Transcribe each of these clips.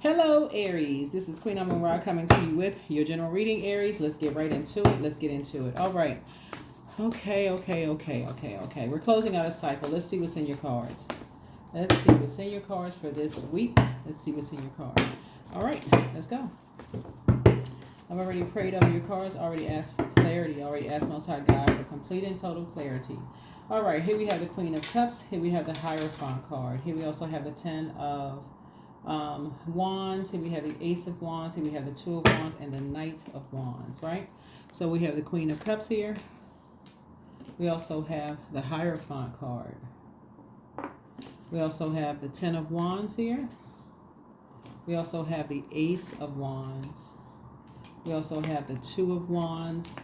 Hello, Aries. This is Queen Amun Ra coming to you with your general reading, Aries. Let's get right into it. Let's get into it. All right. Okay. We're closing out a cycle. Let's see what's in your cards. Let's see what's in your cards for this week. Let's see what's in your cards. All right. Let's go. I've already prayed over your cards. Already asked for clarity. Already asked Most High God for complete and total clarity. All right. Here we have the Queen of Cups. Here we have the Hierophant card. Here we also have the Ten of Wands. Here we have the Ace of Wands. Here we have the Two of Wands and the Knight of Wands, right? So we have the Queen of Cups here. We also have the Hierophant card. We also have the Ten of Wands here. We also have the Ace of Wands. We also have the Two of Wands.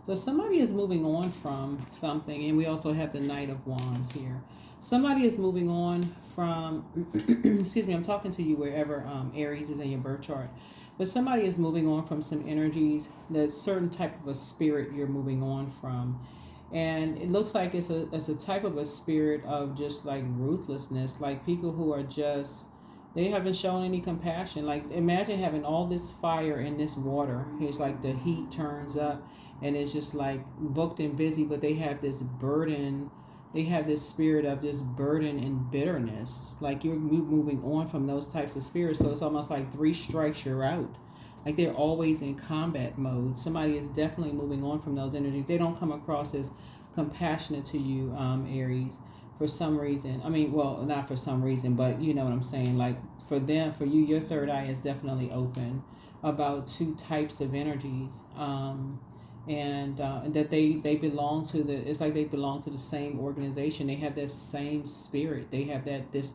So somebody is moving on from something, and we also have the Knight of Wands here. Somebody is moving on from, excuse me, I'm talking to you wherever Aries is in your birth chart. But somebody is moving on from some energies, that certain type of a spirit you're moving on from. And it looks like it's a type of a spirit of just like ruthlessness, like people who are just, they haven't shown any compassion. Like imagine having all this fire in this water. It's like the heat turns up and it's just like booked and busy, but they have this burden. They have this spirit of this burden and bitterness. Like you're moving on from those types of spirits. So it's almost like 3 strikes, you're out. Like they're always in combat mode. Somebody is definitely moving on from those energies. They don't come across as compassionate to you, Aries, for some reason. I mean, well, not for some reason, but you know what I'm saying. Like for them, for you, your third eye is definitely open about 2 types of energies. And that they belong to the, it's like they belong to the same organization. They have that same spirit. They have this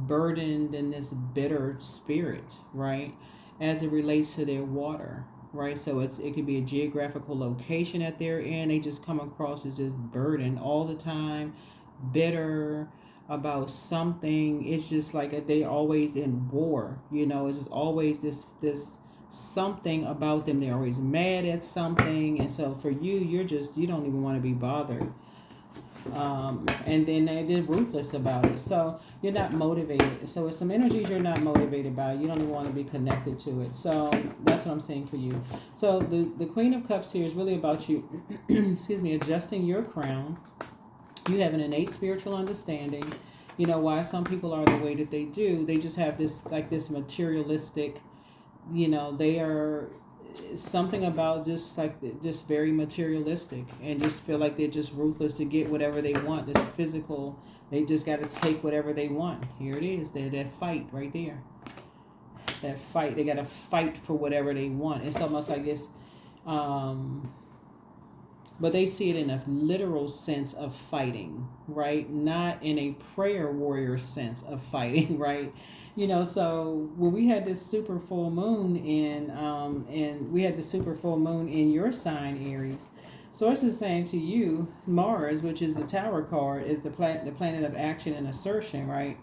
burdened and this bitter spirit, right, as it relates to their water, right? So it could be a geographical location that they're in. They just come across as just burdened all the time, bitter about something. It's just like they always in war, you know. It's just always this something about them. They're always mad at something, and so for you, you don't even want to be bothered. And then they're ruthless about it. So you're not motivated. So it's some energies you're not motivated by. You don't even want to be connected to it. So that's what I'm saying for you. So the Queen of Cups here is really about you, excuse me, adjusting your crown. You have an innate spiritual understanding. You know why some people are the way that they do. They just have this materialistic, you know, they are something about just very materialistic and just feel like they're just ruthless to get whatever they want. This physical, they just got to take whatever they want. Here it is. That fight right there. That fight. They got to fight for whatever they want. It's almost like this. But they see it in a literal sense of fighting, right? Not in a prayer warrior sense of fighting, right? You know, so when we had this super full moon and we had the super full moon in your sign, Aries, Source is saying to you, Mars, which is the Tower card, is the planet of action and assertion, right?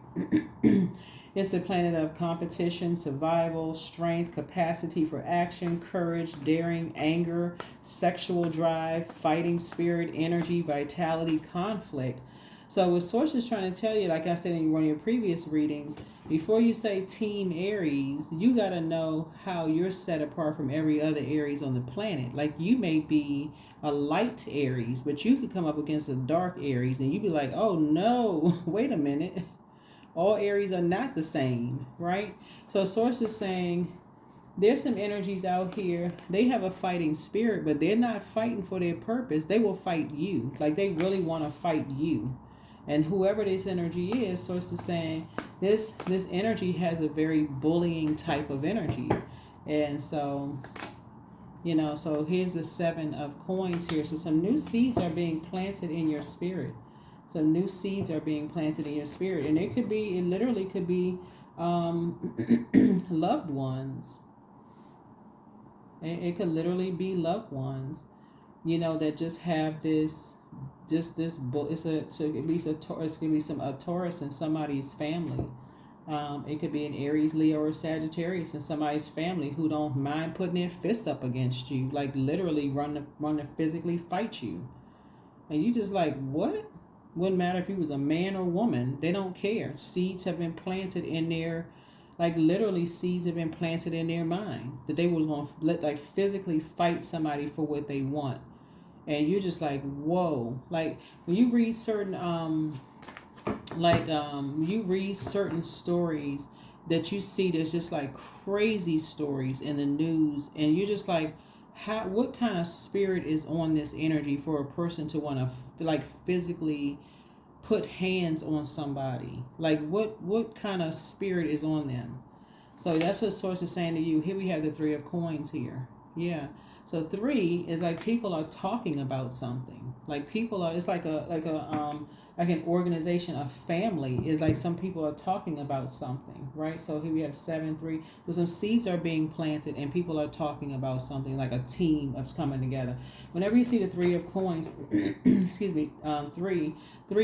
It's the planet of competition, survival, strength, capacity for action, courage, daring, anger, sexual drive, fighting spirit, energy, vitality, conflict. So what Source is trying to tell you, like I said in one of your previous readings, before you say Team Aries, you got to know how you're set apart from every other Aries on the planet. Like you may be a light Aries, but you could come up against a dark Aries and you'd be like, oh no, wait a minute. All Aries are not the same, right? So Source is saying there's some energies out here. They have a fighting spirit, but they're not fighting for their purpose. They will fight you. Like they really want to fight you. And whoever this energy is, Source is saying this energy has a very bullying type of energy. And so, you know, so here's the 7 of coins here. So some new seeds are being planted in your spirit. Some new seeds are being planted in your spirit. And it literally could be loved ones. It could literally be loved ones, you know, that just have this. It could be a Taurus in somebody's family. It could be an Aries, Leo, or Sagittarius in somebody's family who don't mind putting their fists up against you, like literally run to physically fight you, and you just like, what? Wouldn't matter if he was a man or woman. They don't care. Seeds have been planted in their, like literally seeds have been planted in their mind that they was going to like physically fight somebody for what they want. And you're just like, whoa. Like when you read certain, you read certain stories that you see that's just like crazy stories in the news, and you're just like, what kind of spirit is on this energy for a person to want to like physically put hands on somebody? Like what kind of spirit is on them? So that's what source is saying to you. Here we have the 3 of coins here. Yeah. So 3 is like people are talking about something. Like people are, it's like an organization, a family is like some people are talking about something, right? So here we have 7, 3. So some seeds are being planted and people are talking about something, like a team of coming together. Whenever you see the 3 of coins, excuse me, 3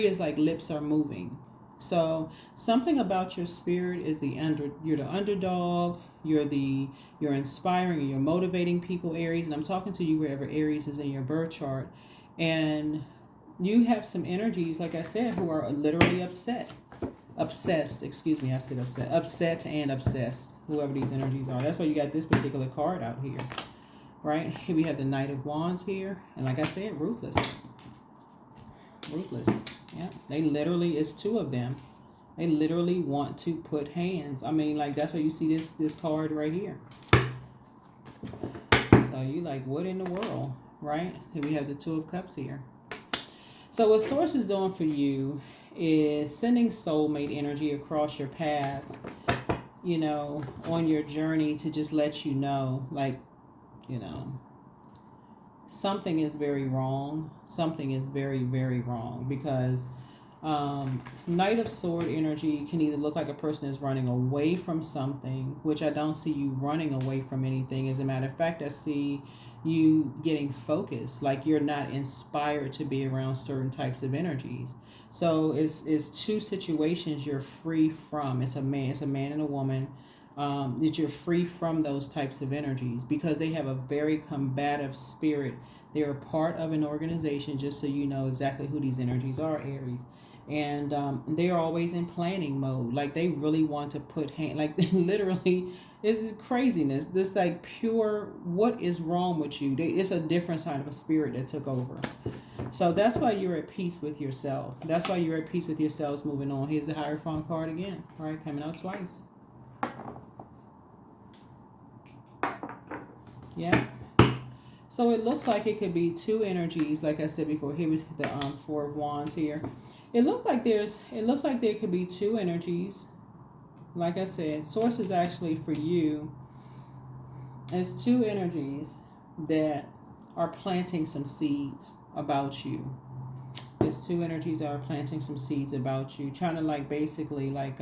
is like lips are moving. So something about your spirit is you're the underdog, you're inspiring, you're motivating people, Aries, and I'm talking to you wherever Aries is in your birth chart. And you have some energies, like I said, who are literally obsessed, excuse me, I said upset and obsessed, whoever these energies are. That's why you got this particular card out here, right? Here we have the Knight of Wands here, and like I said, ruthless. Yeah, they literally, it's 2 of them. They literally want to put hands. I mean, like that's why you see this card right here. So you like, what in the world, right? Here we have the 2 of Cups here. So what source is doing for you is sending soulmate energy across your path, you know, on your journey to just let you know, like, you know, something is very wrong. Something is very, very wrong, because Knight of Sword energy can either look like a person is running away from something, which I don't see you running away from anything. As a matter of fact, I see you getting focused, like you're not inspired to be around certain types of energies. So it's 2 situations you're free from. It's a man and a woman. That you're free from those types of energies because they have a very combative spirit. They're a part of an organization, just so you know exactly who these energies are, Aries. And they are always in planning mode. Like they really want to put like literally, it's craziness. This like pure, what is wrong with you? It's a different side of a spirit that took over. So that's why you're at peace with yourself. That's why you're at peace with yourselves moving on. Here's the Hierophant card again, right? Coming out twice. Yeah. So it looks like it could be 2 energies, like I said before. Here was the 4 of Wands here. It looks like there could be 2 energies. Like I said, source is actually for you. It's 2 energies that are planting some seeds about you. It's 2 energies that are planting some seeds about you, trying to like basically like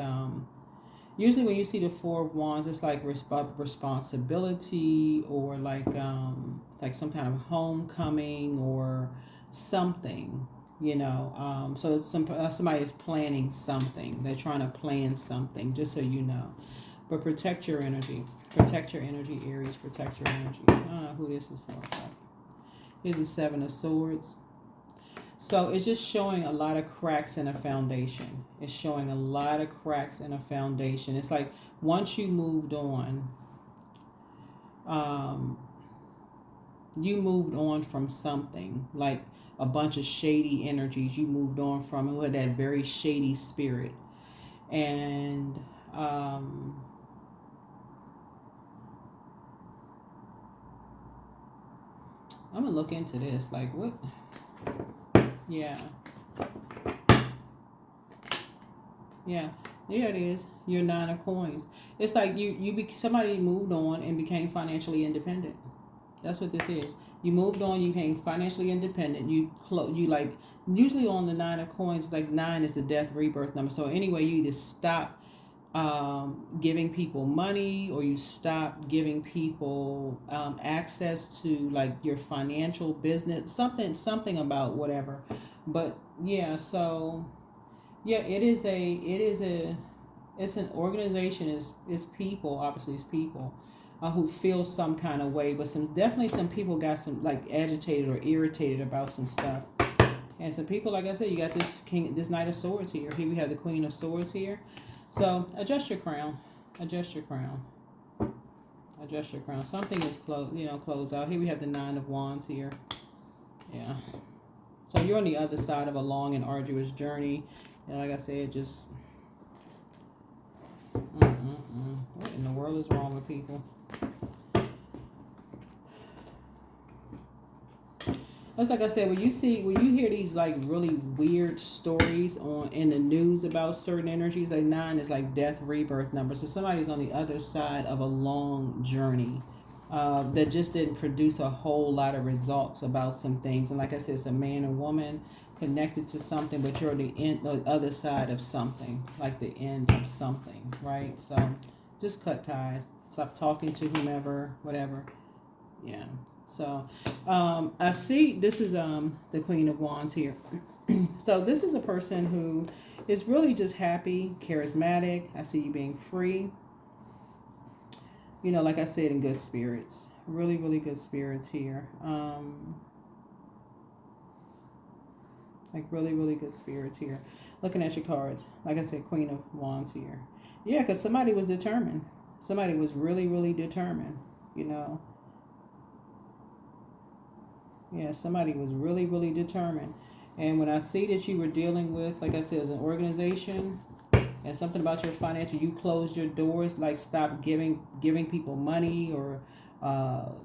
usually when you see the 4 of Wands, it's like responsibility, or like some kind of homecoming or something, you know. So it's somebody is planning something. They're trying to plan something, just so you know. But protect your energy. Protect your energy, Aries. Protect your energy. I don't know who this is for. Here's the 7 of Swords. So it's just showing a lot of cracks in a foundation. It's showing a lot of cracks in a foundation. It's like once you moved on, you moved on from something, like a bunch of shady energies you moved on from, who had that very shady spirit. And I'm going to look into this. Like what? Yeah. Yeah. There it is. Your 9 of Coins. It's like somebody moved on and became financially independent. That's what this is. You moved on, you became financially independent. You like, usually on the 9 of Coins, like 9 is the death rebirth number. So anyway, you either stop giving people money, or you stop giving people access to like your financial business, something about whatever. But yeah, so yeah, it's an organization. It's people, obviously it's people who feel some kind of way, but definitely some people got some like agitated or irritated about some stuff. And some people, like I said, you got this Knight of Swords here. Here we have the Queen of Swords here. So adjust your crown. Adjust your crown. Adjust your crown. Something is closed out. Here we have the Nine of Wands here. Yeah. So you're on the other side of a long and arduous journey. And like I said, just what in the world is wrong with people? That's like I said, when you hear these like really weird stories in the news about certain energies, like 9 is like death, rebirth number. So somebody's on the other side of a long journey that just didn't produce a whole lot of results about some things. And like I said, it's a man and woman connected to something, but you're the other side of something, like the end of something, right? So just cut ties, stop talking to whomever, whatever. Yeah. So I see this is the Queen of Wands here. So this is a person who is really just happy, charismatic. I see you being free. You know, like I said, in good spirits. Really, really good spirits here. Like really, really good spirits here. Looking at your cards. Like I said, Queen of Wands here. Yeah, because somebody was determined. Somebody was really, really determined, you know. Yeah, somebody was really, really determined. And when I see that you were dealing with, like I said, as an organization and something about your financial, you closed your doors, like stop giving people money, or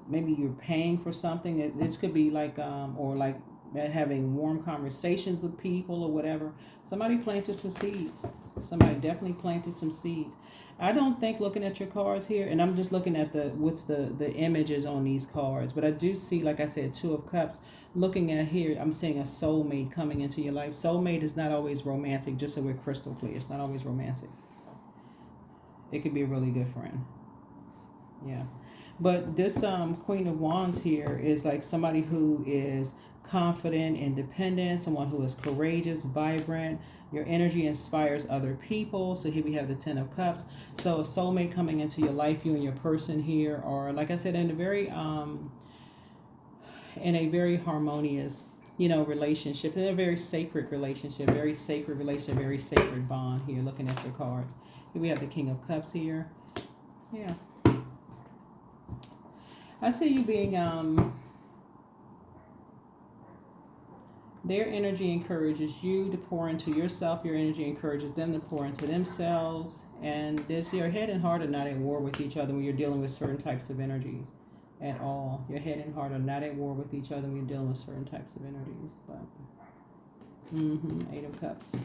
maybe you're paying for something. This could be like, or like having warm conversations with people or whatever. Somebody planted some seeds. Somebody definitely planted some seeds. I don't think, looking at your cards here, and I'm just looking at the images on these cards, but I do see, like I said, Two of Cups. Looking at here, I'm seeing a soulmate coming into your life. Soulmate is not always romantic, just so we're crystal clear. It's not always romantic. It could be a really good friend. Yeah. But this Queen of Wands here is like somebody who is confident, independent, someone who is courageous, vibrant. Your energy inspires other people. So here we have the Ten of Cups. So a soulmate coming into your life, you and your person here are, like I said, in a very harmonious, relationship, in a very sacred relationship, very sacred bond here, looking at your cards. Here we have the King of Cups here. Yeah. I see you being, their energy encourages you to pour into yourself. Your energy encourages them to pour into themselves. And your head and heart are not at war with each other when you're dealing with certain types of energies at all. Your head and heart are not at war with each other when you're dealing with certain types of energies. But Eight of Cups.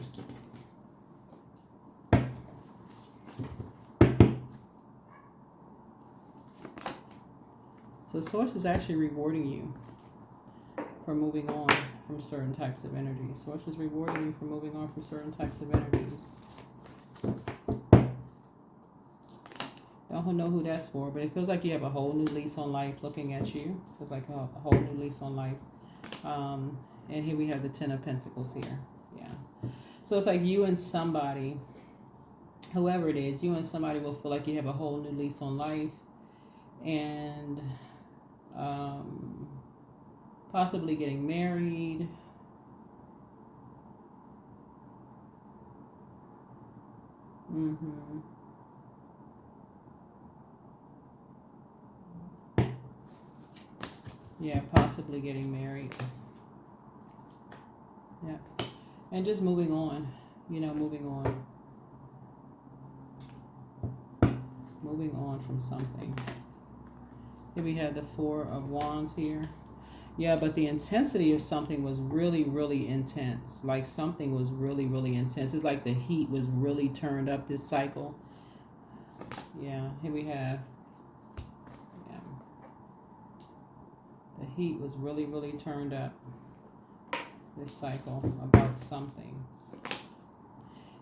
So Source is actually rewarding you for moving on from certain types of energies. Source is rewarding you for moving on from certain types of energies. Don't know who that's for, but it feels like you have a whole new lease on life looking at you. It feels like a whole new lease on life. And here we have the Ten of Pentacles here. Yeah. So it's like you and somebody, whoever it is, you and somebody will feel like you have a whole new lease on life. And possibly getting married. Yeah, possibly getting married. Yeah. And just moving on. Moving on. Moving on from something. Here we have the Four of Wands here. Yeah, but the intensity of something was really, really intense. Like something was really, really intense. It's like the heat was really turned up this cycle. Yeah, here we have. Yeah. The heat was really, really turned up this cycle about something.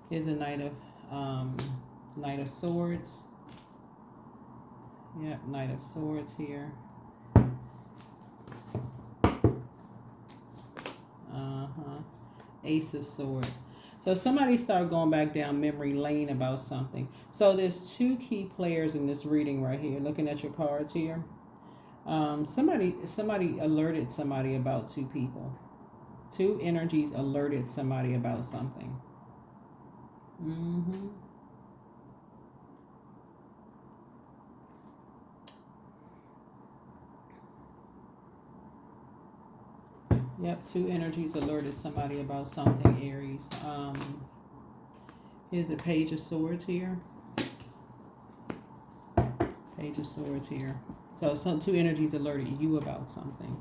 Here's a Knight of Swords. Yep, Knight of Swords here. Ace of Swords. So somebody started going back down memory lane about something. So there's two key players in this reading right here. Looking at your cards here. Somebody alerted somebody about two people. Two energies alerted somebody about something. Yep, two energies alerted somebody about something, Aries. Here's the Page of Swords here. Page of Swords here. So some two energies alerted you about something.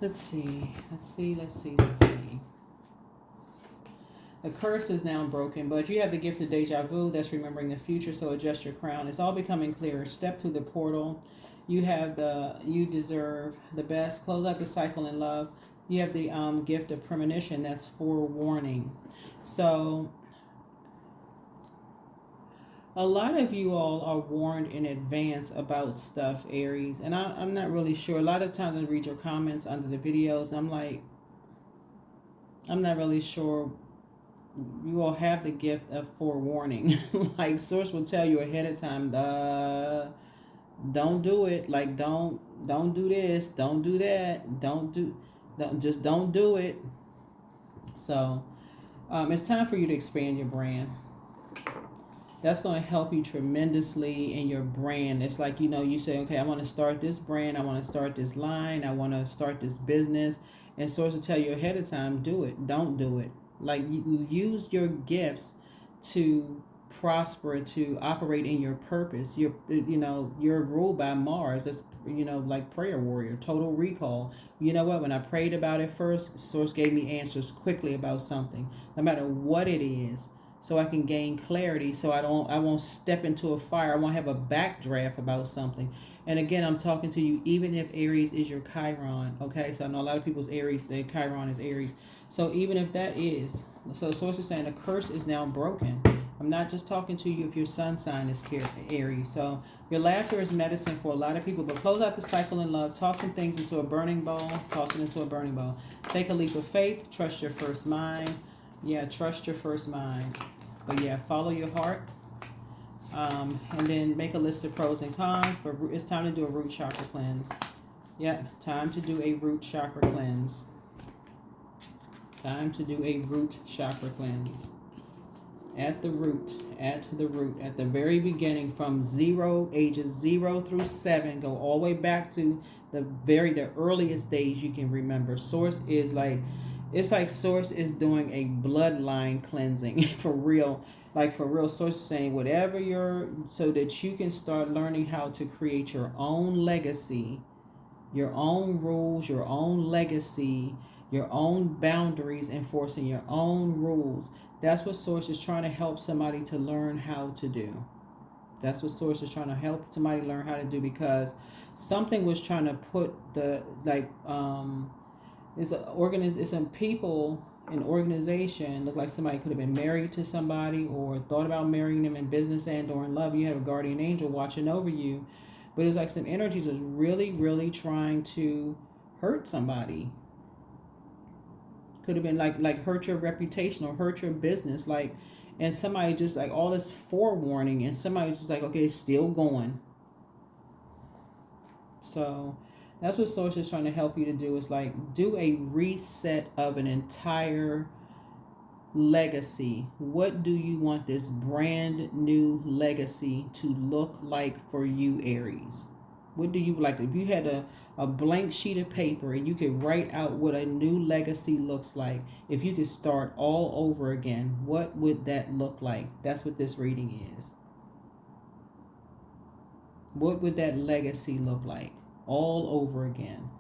Let's see. The curse is now broken, but you have the gift of deja vu. That's remembering the future, so adjust your crown. It's all becoming clearer. Step through the portal. You deserve the best. Close out the cycle in love. You have the gift of premonition. That's forewarning. So a lot of you all are warned in advance about stuff, Aries. And I'm not really sure. A lot of times I read your comments under the videos, and I'm like, I'm not really sure. You all have the gift of forewarning. Like, source will tell you ahead of time, don't do it. Like, don't do this. Don't do that. Don't do it. So it's time for you to expand your brand. That's going to help you tremendously in your brand. It's like, you say, okay, I want to start this brand. I want to start this line. I want to start this business. And source will tell you ahead of time, do it. Don't do it. Like, you use your gifts to prosper, to operate in your purpose. You're ruled by Mars. That's, like prayer warrior, total recall. You know what? When I prayed about it first, source gave me answers quickly about something, no matter what it is, so I can gain clarity. So I won't step into a fire. I won't have a backdraft about something. And again, I'm talking to you, even if Aries is your Chiron. Okay, so I know a lot of people's Aries, their Chiron is Aries. So even if that is, so source is saying the curse is now broken. I'm not just talking to you if your sun sign is Aries. So your laughter is medicine for a lot of people. But close out the cycle in love. Toss some things into a burning bowl. Toss it into a burning bowl. Take a leap of faith. Trust your first mind. Yeah, trust your first mind. But yeah, follow your heart. And then make a list of pros and cons. But it's time to do a root chakra cleanse. Yep, time to do a root chakra cleanse. Time to do a root chakra cleanse. At the root, at the very beginning, from ages 0 through 7, go all the way back to the earliest days you can remember. Source is like, it's like source is doing a bloodline cleansing for real. Like, for real, source is saying whatever so that you can start learning how to create your own legacy, your own rules, your own legacy, your own boundaries, enforcing your own rules. That's what source is trying to help somebody to learn how to do. That's what source is trying to help somebody learn how to do, because something was trying to put it's some people, an organization, look like somebody could have been married to somebody or thought about marrying them in business and or in love. You have a guardian angel watching over you, but it's like some energies was really, really trying to hurt somebody. Could have been like hurt your reputation or hurt your business, like, and somebody just like all this forewarning, and somebody's just like, okay, it's still going. So that's what source is trying to help you to do, is like do a reset of an entire legacy. What do you want this brand new legacy to look like for you, Aries? What do you like? If you had a blank sheet of paper and you could write out what a new legacy looks like, if you could start all over again, what would that look like? That's what this reading is. What would that legacy look like all over again?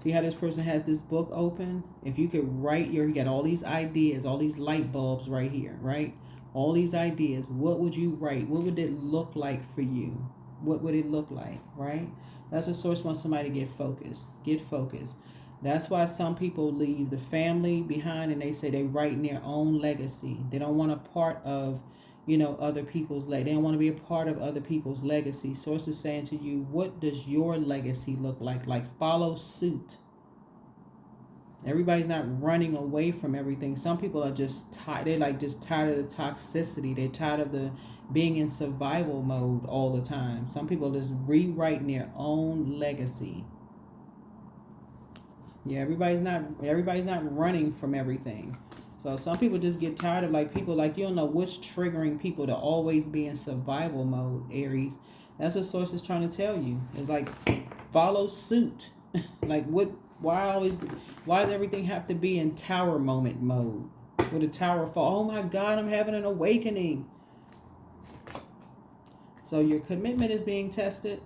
See how this person has this book open? If you could write you got all these ideas, all these light bulbs right here, right? All these ideas. What would you write? What would it look like for you? What would it look like, right? That's what source wants somebody to get focused. Get focused. That's why some people leave the family behind and they say they write their own legacy. They don't want a part of, other people's legacy. They don't want to be a part of other people's legacy. Source is saying to you, what does your legacy look like? Like, follow suit. Everybody's not running away from everything. Some people are just tired. They're like just tired of the toxicity. They're tired of the being in survival mode all the time. Some people just rewriting their own legacy. Yeah, everybody's not running from everything. So some people just get tired of like people like you don't know what's triggering people to always be in survival mode, Aries. That's what source is trying to tell you. It's like follow suit. Like why does everything have to be in tower moment mode? With a tower fall, oh my God, I'm having an awakening. So your commitment is being tested.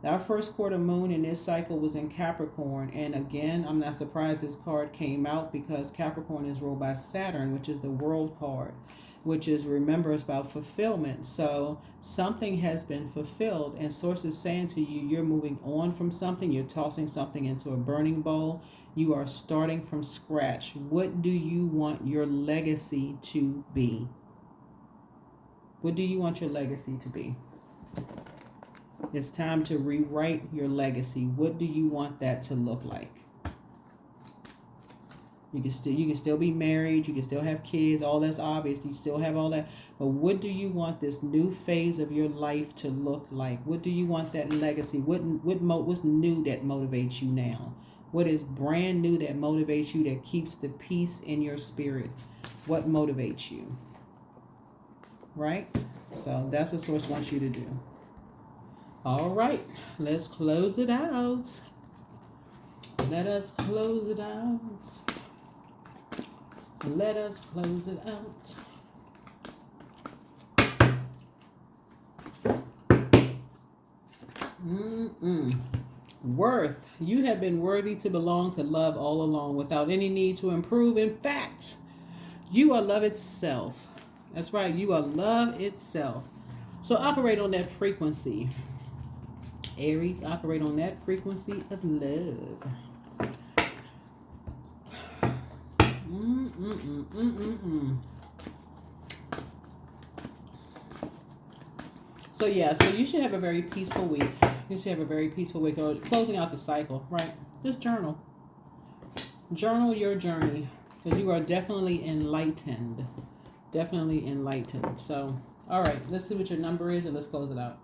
Our first quarter moon in this cycle was in Capricorn. And again, I'm not surprised this card came out because Capricorn is ruled by Saturn, which is the world card, which is, remember, it's about fulfillment. So something has been fulfilled and source is saying to you, you're moving on from something. You're tossing something into a burning bowl. You are starting from scratch. What do you want your legacy to be? What do you want your legacy to be? It's time to rewrite your legacy. What do you want that to look like? You can still be married. You can still have kids. All that's obvious. You still have all that. But what do you want this new phase of your life to look like? What do you want that legacy? What's new that motivates you now? What is brand new that motivates you, that keeps the peace in your spirit? What motivates you? Right? So that's what Source wants you to do. All right, let's close it out. Let us close it out. Let us close it out. Worth. You have been worthy to belong to love all along without any need to improve. In fact, you are love itself. That's right, you are love itself. So operate on that frequency. Aries, operate on that frequency of love. So you should have a very peaceful week. You should have a very peaceful week. Or closing out the cycle, right? Just journal. Journal your journey. Because you are definitely enlightened. Definitely enlightened. So, all right. Let's see what your number is and let's close it out.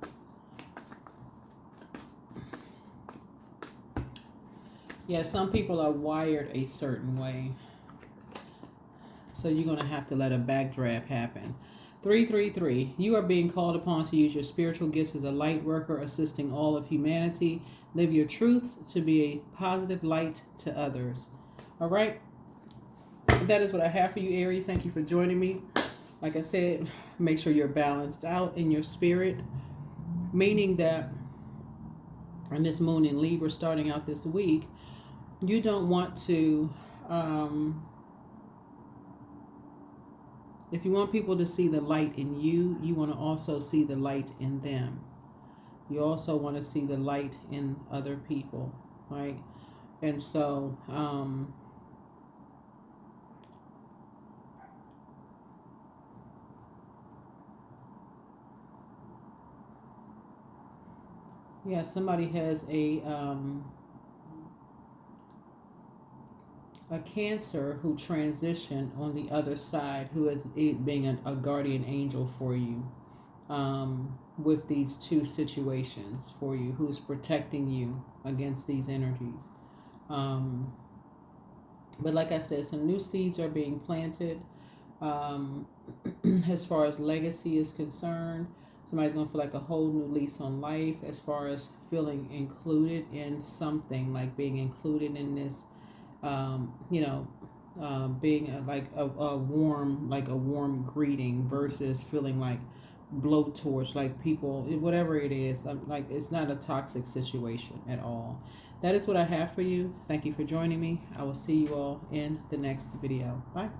Yeah, some people are wired a certain way. So you're going to have to let a backdraft happen. 333. You are being called upon to use your spiritual gifts as a light worker, assisting all of humanity. Live your truths to be a positive light to others. All right. That is what I have for you, Aries. Thank you for joining me. Like I said, make sure you're balanced out in your spirit. Meaning that on this moon in Libra starting out this week, you don't want to, if you want people to see the light in you, you want to also see the light in them. You also want to see the light in other people, right? And so, yeah, somebody has a Cancer who transitioned on the other side, who is being a guardian angel for you with these two situations for you, who's protecting you against these energies. But like I said, some new seeds are being planted as far as legacy is concerned. Somebody's going to feel like a whole new lease on life as far as feeling included in something, like being included in this. Being like a warm greeting versus feeling like blowtorch, like people, whatever it is, like it's not a toxic situation at all. That is what I have for you. Thank you for joining me. I will see you all in the next video. Bye.